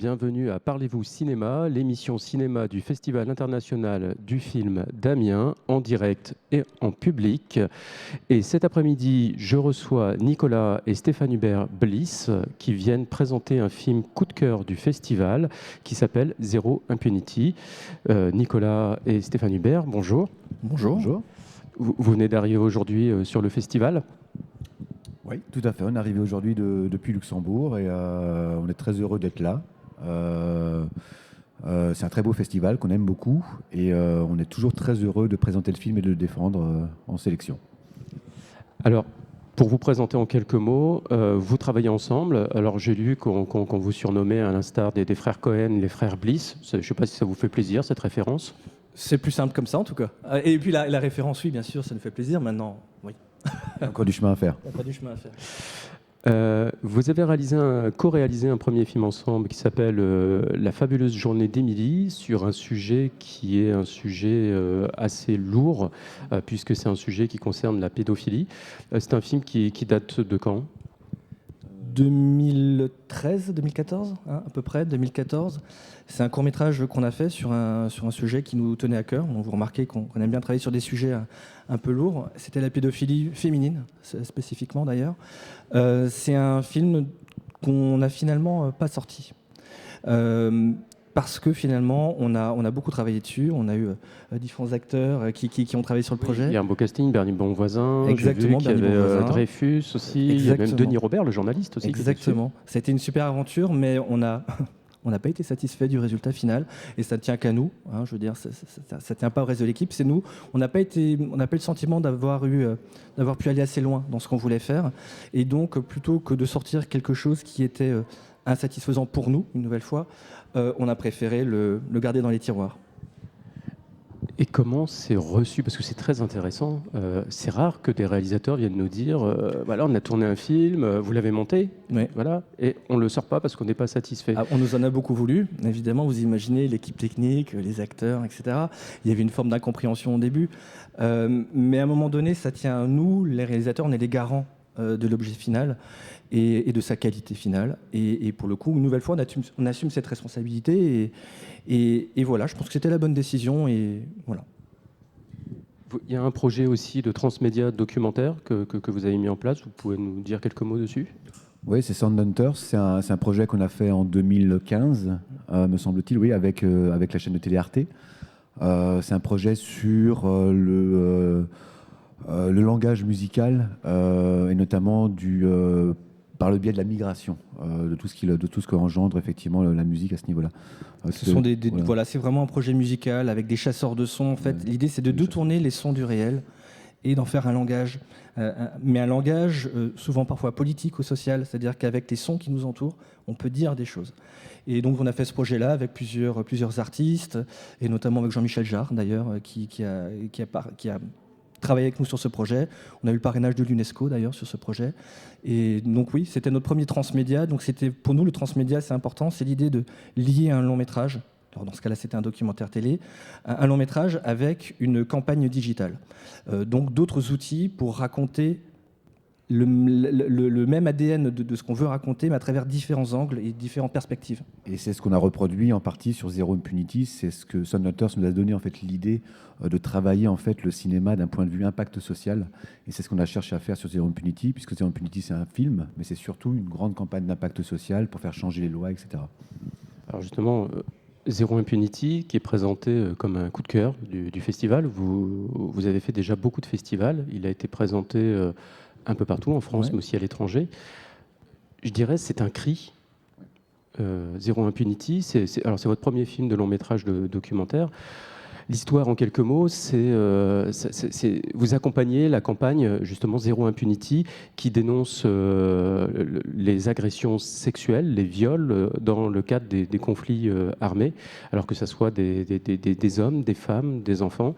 bienvenue à Parlez-vous Cinéma, l'émission cinéma du Festival international du film d'Amiens, en direct et en public. Et cet après-midi, je reçois Nicolas et Stéphane Hubert Bliss qui viennent présenter un film coup de cœur du festival qui s'appelle Zero Impunity. Nicolas et Stéphane Hubert, bonjour. Bonjour. Bonjour. Vous venez d'arriver aujourd'hui sur le festival. Oui, tout à fait. On est arrivé aujourd'hui depuis Luxembourg et on est très heureux d'être là. C'est un très beau festival qu'on aime beaucoup et on est toujours très heureux de présenter le film et de le défendre en sélection. Alors, pour vous présenter en quelques mots, vous travaillez ensemble. Alors, j'ai lu qu'on vous surnommait, à l'instar des frères Cohen, les frères Bliss. Je ne sais pas si ça vous fait plaisir, cette référence. C'est plus simple comme ça, en tout cas. Et puis la référence, oui, bien sûr, ça nous fait plaisir. Maintenant, oui. Il y a encore du chemin à faire. Il y a pas du chemin à faire. Vous avez co-réalisé un premier film ensemble qui s'appelle La fabuleuse journée d'Émilie, sur un sujet qui est un sujet assez lourd, puisque c'est un sujet qui concerne la pédophilie. C'est un film qui date de quand ? 2013, 2014, hein, à peu près, 2014. C'est un court-métrage qu'on a fait sur un sujet qui nous tenait à cœur. Vous remarquez qu'on aime bien travailler sur des sujets un peu lourds. C'était la pédophilie féminine, spécifiquement d'ailleurs. C'est un film qu'on n'a finalement pas sorti. Parce que finalement, on a beaucoup travaillé dessus. On a eu différents acteurs qui ont travaillé sur le projet. Il y a un beau casting, Bernie Bonvoisin. Exactement, j'ai vu qu'il y avait Dreyfus aussi. Exactement. Il y a même Denis Robert, le journaliste aussi. Exactement. Ça a été une super aventure, mais on n'a pas été satisfait du résultat final, et ça ne tient qu'à nous. Hein, je veux dire, ça ne tient pas au reste de l'équipe. C'est nous. On n'a pas eu le sentiment d'avoir pu aller assez loin dans ce qu'on voulait faire, et donc plutôt que de sortir quelque chose qui était insatisfaisant pour nous, une nouvelle fois, on a préféré le garder dans les tiroirs. Et comment c'est reçu ? Parce que c'est très intéressant. C'est rare que des réalisateurs viennent nous dire voilà, on a tourné un film, vous l'avez monté, oui. Voilà, et on ne le sort pas parce qu'on n'est pas satisfait. On nous en a beaucoup voulu, évidemment. Vous imaginez l'équipe technique, les acteurs, etc. Il y avait une forme d'incompréhension au début. Mais à un moment donné, ça tient à nous, les réalisateurs, on est les garants de l'objet final et de sa qualité finale. Et pour le coup, une nouvelle fois, on assume cette responsabilité. Et voilà, je pense que c'était la bonne décision. Et voilà. Il y a un projet aussi de transmédia documentaire que vous avez mis en place. Vous pouvez nous dire quelques mots dessus ? Oui, c'est Soundhunters. C'est un projet qu'on a fait en 2015, me semble-t-il, oui, avec la chaîne de télé Arte. C'est un projet sur le langage musical et notamment par le biais de la migration, de tout ce qu'engendre effectivement la musique à ce niveau-là. C'est vraiment un projet musical avec des chasseurs de sons. En fait, l'idée c'est de détourner les sons du réel et d'en faire un langage, mais un langage souvent parfois politique ou social, c'est-à-dire qu'avec les sons qui nous entourent, on peut dire des choses. Et donc on a fait ce projet-là avec plusieurs artistes, et notamment avec Jean-Michel Jarre d'ailleurs, qui a travaillé avec nous sur ce projet. On a eu le parrainage de l'UNESCO d'ailleurs sur ce projet. Et donc oui, c'était notre premier transmédia. Donc pour nous, le transmédia, c'est important. C'est l'idée de lier un long métrage. Alors dans ce cas-là, c'était un documentaire télé, un long métrage avec une campagne digitale. Donc d'autres outils pour raconter le même ADN de ce qu'on veut raconter, mais à travers différents angles et différentes perspectives. Et c'est ce qu'on a reproduit en partie sur Zero Impunity. C'est ce que Soundhunters nous a donné en fait l'idée de travailler en fait le cinéma d'un point de vue impact social. Et c'est ce qu'on a cherché à faire sur Zero Impunity, puisque Zero Impunity c'est un film, mais c'est surtout une grande campagne d'impact social pour faire changer les lois, etc. Alors justement, Zero Impunity, qui est présenté comme un coup de cœur du festival. Vous avez fait déjà beaucoup de festivals. Il a été présenté un peu partout, en France, mais aussi à l'étranger. Je dirais c'est un cri. Zero Impunity, c'est votre premier film de long métrage de documentaire. L'histoire, en quelques mots, vous accompagnez la campagne, justement, Zero Impunity, qui dénonce les agressions sexuelles, les viols, dans le cadre des conflits armés, alors que ce soit des hommes, des femmes, des enfants.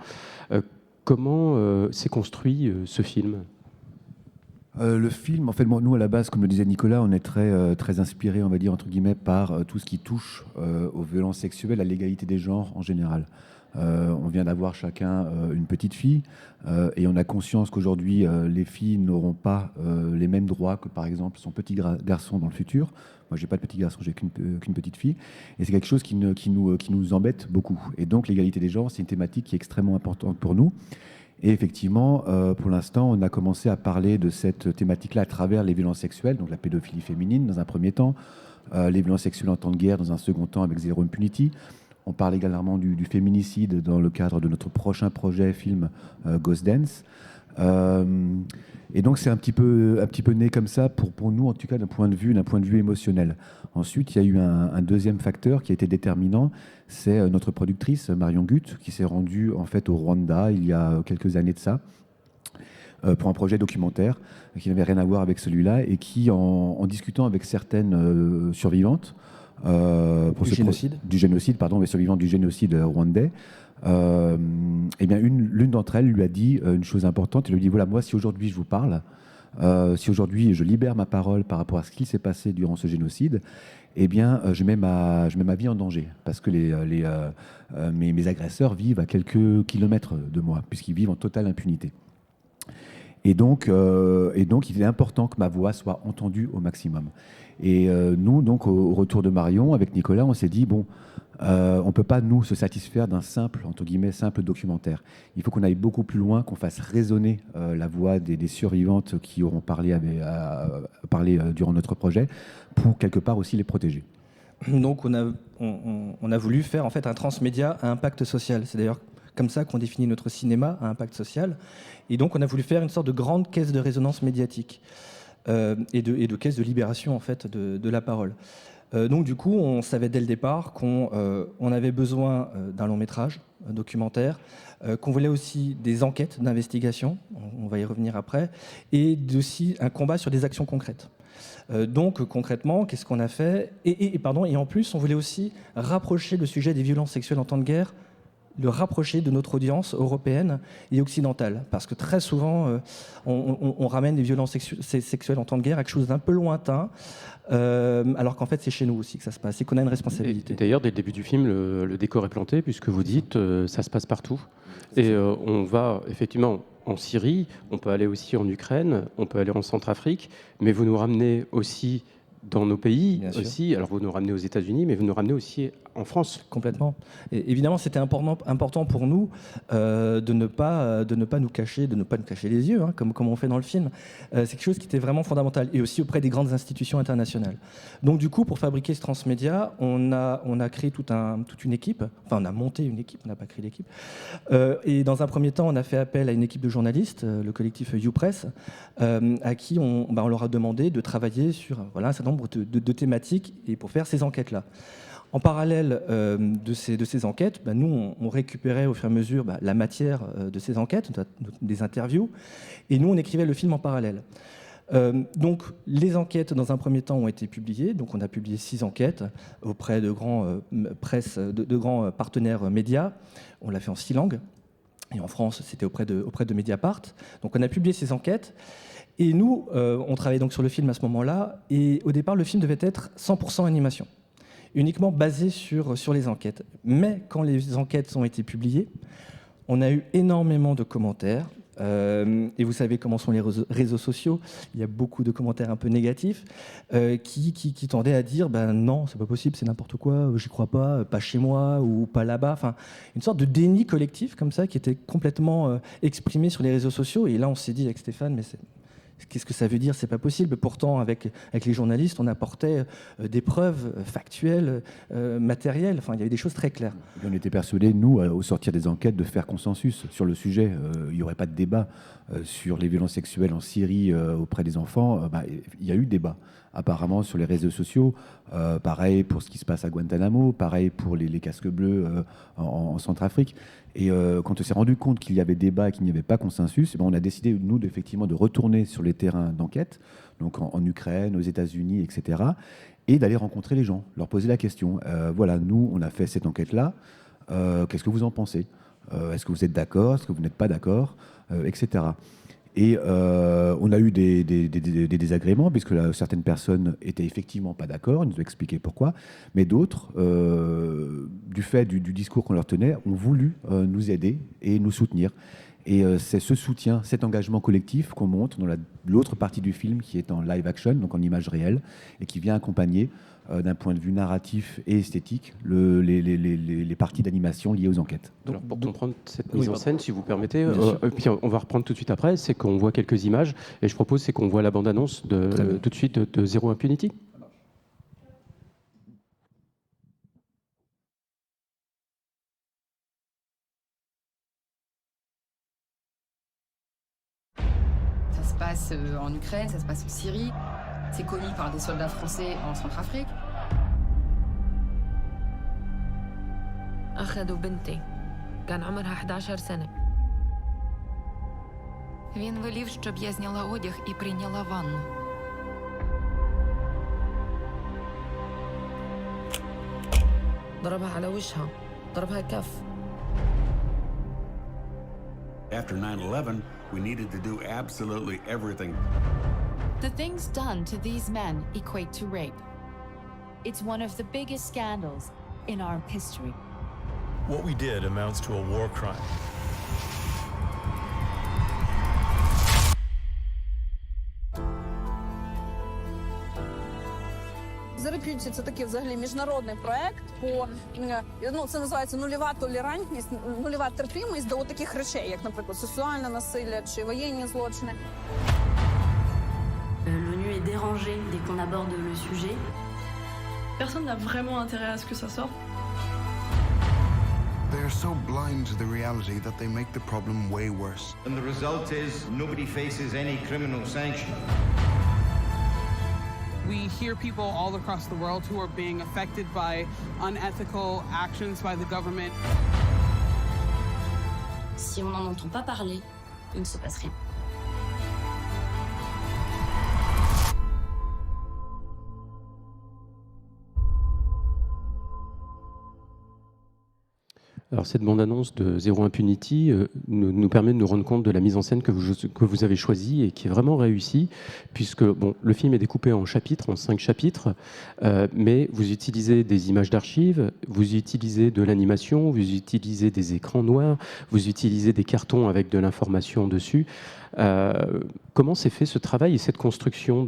Comment s'est construit ce film ? Le film, en fait, nous à la base, comme le disait Nicolas, on est très inspiré, on va dire entre guillemets, par tout ce qui touche aux violences sexuelles, à l'égalité des genres en général. On vient d'avoir chacun une petite fille et on a conscience qu'aujourd'hui, les filles n'auront pas les mêmes droits que, par exemple, son petit garçon dans le futur. Moi, j'ai pas de petit garçon, j'ai qu'une petite fille. Et c'est quelque chose qui nous embête beaucoup. Et donc, l'égalité des genres, c'est une thématique qui est extrêmement importante pour nous. Et effectivement, pour l'instant, on a commencé à parler de cette thématique-là à travers les violences sexuelles, donc la pédophilie féminine dans un premier temps, les violences sexuelles en temps de guerre dans un second temps avec Zero Impunity. On parle également du féminicide dans le cadre de notre prochain projet film Ghost Dance. Et donc c'est un petit peu né comme ça pour nous, en tout cas d'un point de vue émotionnel. Ensuite, il y a eu un deuxième facteur qui a été déterminant, c'est notre productrice Marion Gutt qui s'est rendue en fait au Rwanda il y a quelques années de ça pour un projet documentaire qui n'avait rien à voir avec celui-là et qui, en discutant avec certaines survivantes du génocide, mais survivantes du génocide rwandais, eh bien l'une d'entre elles lui a dit une chose importante. Elle lui a dit voilà, moi, si aujourd'hui je vous parle, si aujourd'hui je libère ma parole par rapport à ce qui s'est passé durant ce génocide, eh bien, je mets ma vie en danger parce que mes agresseurs vivent à quelques kilomètres de moi, puisqu'ils vivent en totale impunité. Et donc, il est important que ma voix soit entendue au maximum. Et nous, donc, au retour de Marion, avec Nicolas, on s'est dit, bon, on ne peut pas, nous, se satisfaire d'un simple documentaire. Il faut qu'on aille beaucoup plus loin, qu'on fasse résonner la voix des survivantes qui auront parlé durant notre projet, pour quelque part aussi les protéger. Donc, on a voulu faire en fait un transmédia à impact social. C'est d'ailleurs comme ça qu'on définit notre cinéma à impact social. Et donc, on a voulu faire une sorte de grande caisse de résonance médiatique et de caisse de libération en fait de la parole. Donc, du coup, on savait dès le départ qu'on avait besoin d'un long métrage, un documentaire, qu'on voulait aussi des enquêtes d'investigation, on va y revenir après, et aussi un combat sur des actions concrètes. Donc concrètement, qu'est-ce qu'on a fait et en plus, on voulait aussi rapprocher le sujet des violences sexuelles en temps de guerre, le rapprocher de notre audience européenne et occidentale. Parce que très souvent, on ramène les violences sexuelles en temps de guerre à quelque chose d'un peu lointain, alors qu'en fait, c'est chez nous aussi que ça se passe et qu'on a une responsabilité. Et d'ailleurs, dès le début du film, le décor est planté, puisque vous dites ça se passe partout. Et on va effectivement en Syrie, on peut aller aussi en Ukraine, on peut aller en Centrafrique, mais vous nous ramenez aussi dans nos pays aussi. Alors vous nous ramenez aux États-Unis, mais vous nous ramenez aussi en France. Complètement. Et évidemment, c'était important pour nous de ne pas nous cacher les yeux, hein, comme on fait dans le film. C'est quelque chose qui était vraiment fondamental, et aussi auprès des grandes institutions internationales. Donc du coup, pour fabriquer ce transmédia, on a créé toute une équipe. Enfin, on a monté une équipe, on n'a pas créé l'équipe. Et dans un premier temps, on a fait appel à une équipe de journalistes, le collectif YouPress, à qui on leur a demandé de travailler sur un certain nombre de thématiques et pour faire ces enquêtes-là. En parallèle de ces enquêtes, nous, on récupérait au fur et à mesure la matière de ces enquêtes, des interviews, et nous, on écrivait le film en parallèle. Donc, les enquêtes, dans un premier temps, ont été publiées. Donc, on a publié 6 enquêtes auprès de grands partenaires médias. On l'a fait en 6 langues. Et en France, c'était auprès de Mediapart. Donc, on a publié ces enquêtes. Et nous, on travaillait donc sur le film à ce moment-là. Et au départ, le film devait être 100% animation, uniquement basé sur les enquêtes. Mais quand les enquêtes ont été publiées, on a eu énormément de commentaires. Et vous savez comment sont les réseaux sociaux. Il y a beaucoup de commentaires un peu négatifs qui tendaient à dire non, c'est pas possible, c'est n'importe quoi, j'y crois pas chez moi ou pas là-bas. Enfin, une sorte de déni collectif comme ça qui était complètement exprimé sur les réseaux sociaux. Et là, on s'est dit avec Stéphane, mais qu'est-ce que ça veut dire? C'est pas possible. Pourtant, avec les journalistes, on apportait des preuves factuelles, matérielles. Enfin, il y avait des choses très claires. Et on était persuadés, nous, au sortir des enquêtes, de faire consensus sur le sujet. Il n'y aurait pas de débat sur les violences sexuelles en Syrie auprès des enfants. Il y a eu débat, apparemment, sur les réseaux sociaux. Pareil pour ce qui se passe à Guantanamo, pareil pour les casques bleus en Centrafrique. Et quand on s'est rendu compte qu'il y avait débat et qu'il n'y avait pas consensus, on a décidé, nous, effectivement, de retourner sur les terrains d'enquête, donc en Ukraine, aux États-Unis, etc., et d'aller rencontrer les gens, leur poser la question. Voilà, nous, on a fait cette enquête-là. Qu'est-ce que vous en pensez? Est-ce que vous êtes d'accord? Est-ce que vous n'êtes pas d'accord? Etc. Et on a eu des désagréments, puisque certaines personnes étaient effectivement pas d'accord, ils nous ont expliqué pourquoi, mais d'autres, du fait du discours qu'on leur tenait, ont voulu nous aider et nous soutenir. Et c'est ce soutien, cet engagement collectif qu'on montre dans l'autre partie du film qui est en live action, donc en image réelle, et qui vient accompagner d'un point de vue narratif et esthétique les parties d'animation liées aux enquêtes. Alors pour comprendre cette mise en scène, si vous permettez, puis on va reprendre tout de suite après, c'est qu'on voit quelques images, et je propose c'est qu'on voit la bande-annonce tout de suite de Zero Impunity. Ça se passe en Ukraine, ça se passe en Syrie. C'est commis par des soldats français en Centrafrique. أخذوا بنتي كان عمرها 11 سنة. Він велів, щоб я зняла одяг і прийняла ванну. ضربها على وجهها، ضربها كف. After 9/11, we needed to do absolutely everything. The things done to these men equate to rape. It's one of the biggest scandals in our history. What we did amounts to a war crime. Zero Impunity – це такий взагалі міжнародний проект по це називається нульова толерантність, нульова терпимість до таких речей, як, наприклад, сексуальне насилля чи воєнні злочини. L'ONU est dérangé dès qu'on aborde le sujet. Personne n'a vraiment intérêt à ce que ça sorte. They are so blind to the reality that they make the problem way worse. And the result is nobody faces any criminal sanction. We hear people all across the world who are being affected by unethical actions by the government. Si on n'en entend pas parler, il ne se passe rien. Alors cette bande-annonce de Zero Impunity nous permet de nous rendre compte de la mise en scène que vous avez choisie et qui est vraiment réussie, puisque le film est découpé en chapitres, en 5 chapitres, mais vous utilisez des images d'archives, vous utilisez de l'animation, vous utilisez des écrans noirs, vous utilisez des cartons avec de l'information dessus. Comment s'est fait ce travail et cette construction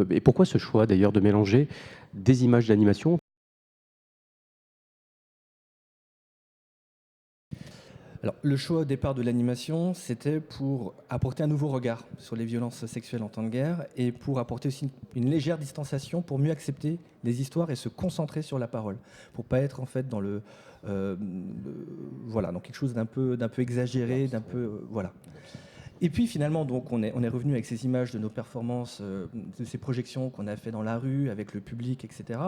et pourquoi ce choix d'ailleurs de mélanger des images d'animation? Alors, le choix au départ de l'animation, c'était pour apporter un nouveau regard sur les violences sexuelles en temps de guerre et pour apporter aussi une légère distanciation pour mieux accepter les histoires et se concentrer sur la parole, pour pas être en fait dans dans quelque chose d'un peu exagéré, d'un peu voilà. Et puis finalement, donc, on est revenu avec ces images de nos performances, de ces projections qu'on a fait dans la rue avec le public, etc.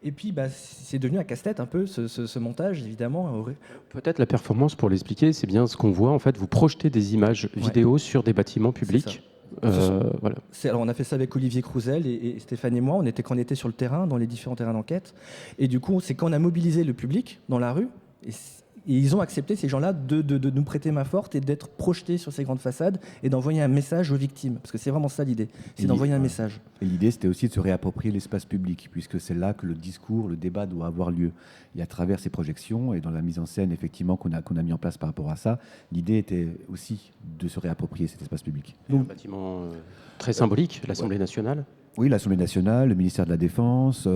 Et puis, c'est devenu un casse-tête un peu, ce montage, évidemment. Peut-être la performance, pour l'expliquer, c'est bien ce qu'on voit. En fait, vous projetez des images vidéo sur des bâtiments publics. Voilà. Alors, on a fait ça avec Olivier Crouzel et Stéphane et moi. Quand on était sur le terrain, dans les différents terrains d'enquête. Et du coup, c'est quand on a mobilisé le public dans la rue. Et ils ont accepté, ces gens-là, de nous prêter main forte et d'être projetés sur ces grandes façades et d'envoyer un message aux victimes. Parce que c'est vraiment ça l'idée, c'est d'envoyer un message. Et l'idée, c'était aussi de se réapproprier l'espace public, puisque c'est là que le discours, le débat doit avoir lieu. Et à travers ces projections et dans la mise en scène, effectivement, qu'on a mis en place par rapport à ça, l'idée était aussi de se réapproprier cet espace public. Un bâtiment très symbolique, l'Assemblée nationale. Oui, l'Assemblée nationale, le ministère de la Défense,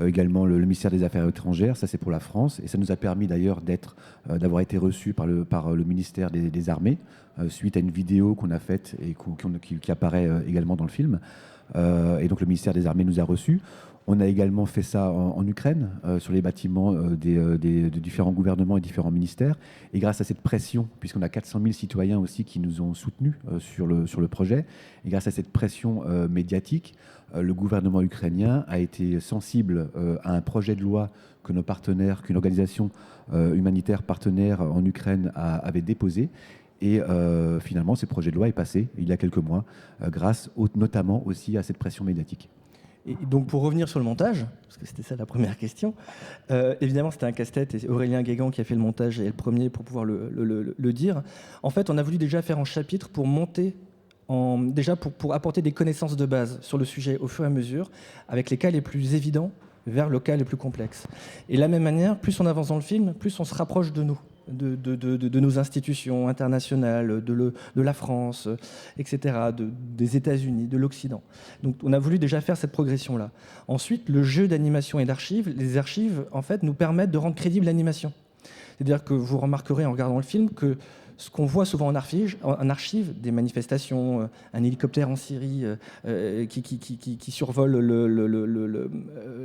également le ministère des Affaires étrangères, ça c'est pour la France. Et ça nous a permis d'ailleurs d'avoir été reçus par le ministère des Armées, suite à une vidéo qu'on a faite et qui apparaît également dans le film. Et donc le ministère des Armées nous a reçus. On a également fait ça en Ukraine, sur les bâtiments des différents gouvernements et différents ministères. Et grâce à cette pression, puisqu'on a 400 000 citoyens aussi qui nous ont soutenus sur le projet, et grâce à cette pression médiatique, le gouvernement ukrainien a été sensible à un projet de loi que nos partenaires, qu'une organisation humanitaire partenaire en Ukraine avait déposé. Et finalement, ce projet de loi est passé il y a quelques mois, grâce notamment aussi à cette pression médiatique. Et donc pour revenir sur le montage, parce que c'était ça la première question, évidemment c'était un casse-tête et c'est Aurélien Guégan qui a fait le montage et le premier pour pouvoir le dire. En fait, on a voulu déjà faire en chapitre pour monter, pour apporter des connaissances de base sur le sujet au fur et à mesure, avec les cas les plus évidents vers le cas le plus complexe. Et de la même manière, plus on avance dans le film, plus on se rapproche de nous, de nos institutions internationales, de la France, etc., des États-Unis, de l'Occident. Donc on a voulu déjà faire cette progression-là. Ensuite, le jeu d'animation et d'archives, les archives, en fait, nous permettent de rendre crédible l'animation. C'est-à-dire que vous remarquerez en regardant le film que ce qu'on voit souvent en archive, des manifestations, un hélicoptère en Syrie qui survole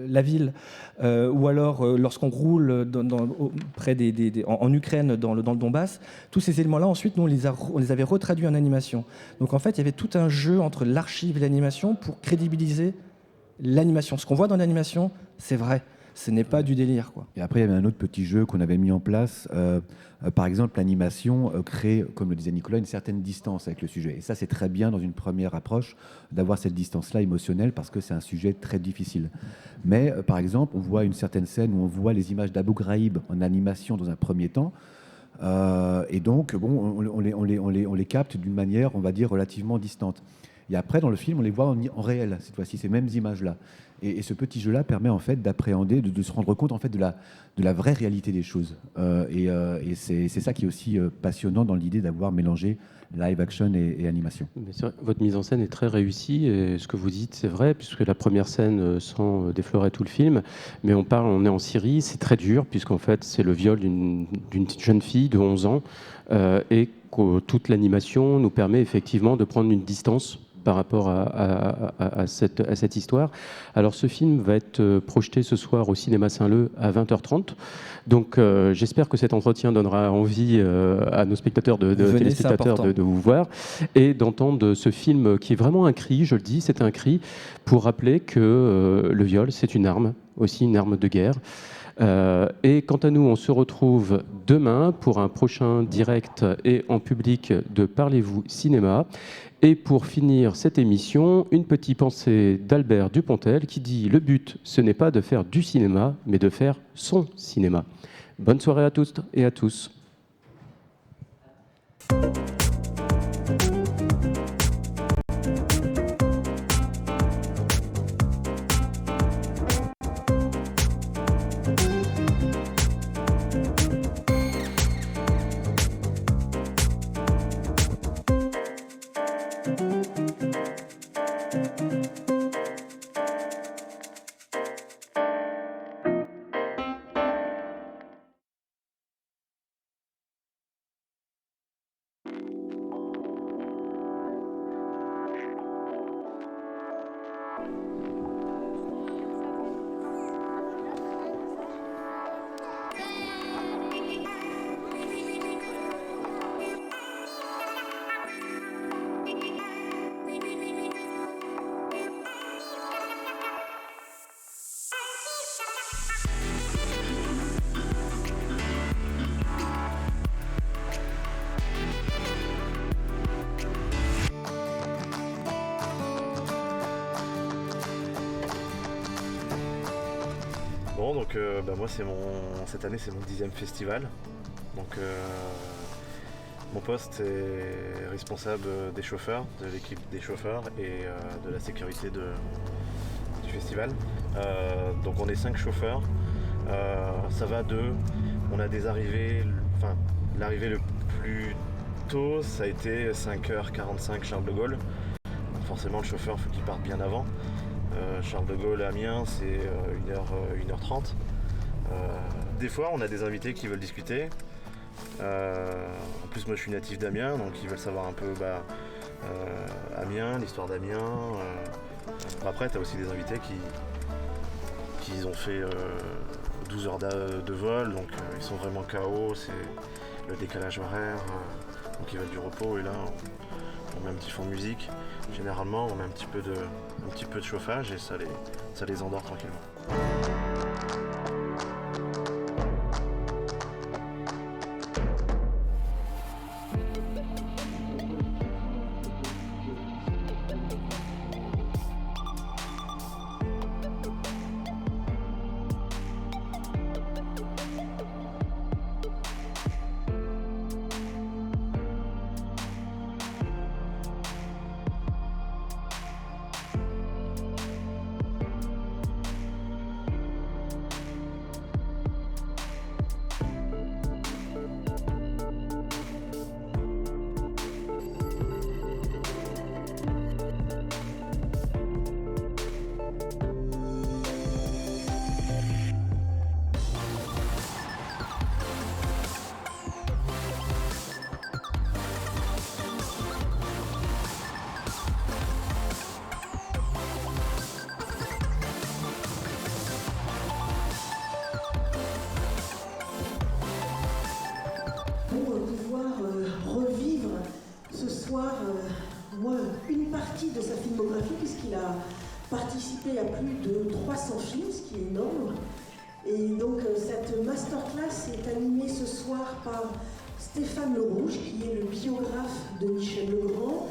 la ville, ou alors lorsqu'on roule en Ukraine, dans le Donbass, tous ces éléments-là, ensuite, nous, on les avait retraduits en animation. Donc, en fait, il y avait tout un jeu entre l'archive et l'animation pour crédibiliser l'animation. Ce qu'on voit dans l'animation, c'est vrai. Ce n'est pas du délire, quoi. Et après, il y avait un autre petit jeu qu'on avait mis en place. Par exemple, l'animation crée, comme le disait Nicolas, une certaine distance avec le sujet. Et ça, c'est très bien dans une première approche d'avoir cette distance-là émotionnelle parce que c'est un sujet très difficile. Mais par exemple, on voit une certaine scène où on voit les images d'Abu Ghraib en animation dans un premier temps. Et donc, bon, on les capte d'une manière, on va dire, relativement distante. Et après, dans le film, on les voit en réel, cette fois-ci, ces mêmes images-là. Et ce petit jeu-là permet en fait d'appréhender, de se rendre compte en fait de la vraie réalité des choses. Et c'est ça qui est aussi passionnant dans l'idée d'avoir mélangé live action et animation. Mais c'est vrai, votre mise en scène est très réussie et ce que vous dites c'est vrai puisque la première scène sans déflorer tout le film, mais on est en Syrie, c'est très dur puisqu'en fait c'est le viol d'une jeune fille de 11 ans et que toute l'animation nous permet effectivement de prendre une distance par rapport à cette histoire. Alors ce film va être projeté ce soir au cinéma Saint-Leu à 20h30. Donc j'espère que cet entretien donnera envie à nos spectateurs, téléspectateurs de vous voir et d'entendre ce film qui est vraiment un cri, je le dis, c'est un cri pour rappeler que le viol c'est une arme, aussi une arme de guerre. Et quant à nous, on se retrouve demain pour un prochain direct et en public de Parlez-vous Cinéma. Et pour finir cette émission, une petite pensée d'Albert Dupontel qui dit « Le but, ce n'est pas de faire du cinéma, mais de faire son cinéma ». Bonne soirée à toutes et à tous. Bon, donc moi cette année c'est mon 10e festival. Donc mon poste est responsable des chauffeurs, de l'équipe des chauffeurs et de la sécurité du festival. Donc on est 5 chauffeurs, ça va de... On a des arrivées, enfin l'arrivée le plus tôt ça a été 5h45 Charles de Gaulle. Donc forcément le chauffeur faut qu'il parte bien avant. Charles de Gaulle à Amiens c'est 1h30. Des fois on a des invités qui veulent discuter. En plus moi je suis natif d'Amiens donc ils veulent savoir un peu Amiens, l'histoire d'Amiens. Après tu as aussi des invités qui ont fait 12 heures de vol donc ils sont vraiment KO, c'est le décalage horaire donc ils veulent du repos et là on met un petit fond de musique. Généralement on met un petit peu de chauffage et ça les endort tranquillement. une partie de sa filmographie, puisqu'il a participé à plus de 300 films, ce qui est énorme. Et donc cette masterclass est animée ce soir par Stéphane Le Rouge, qui est le biographe de Michel Legrand,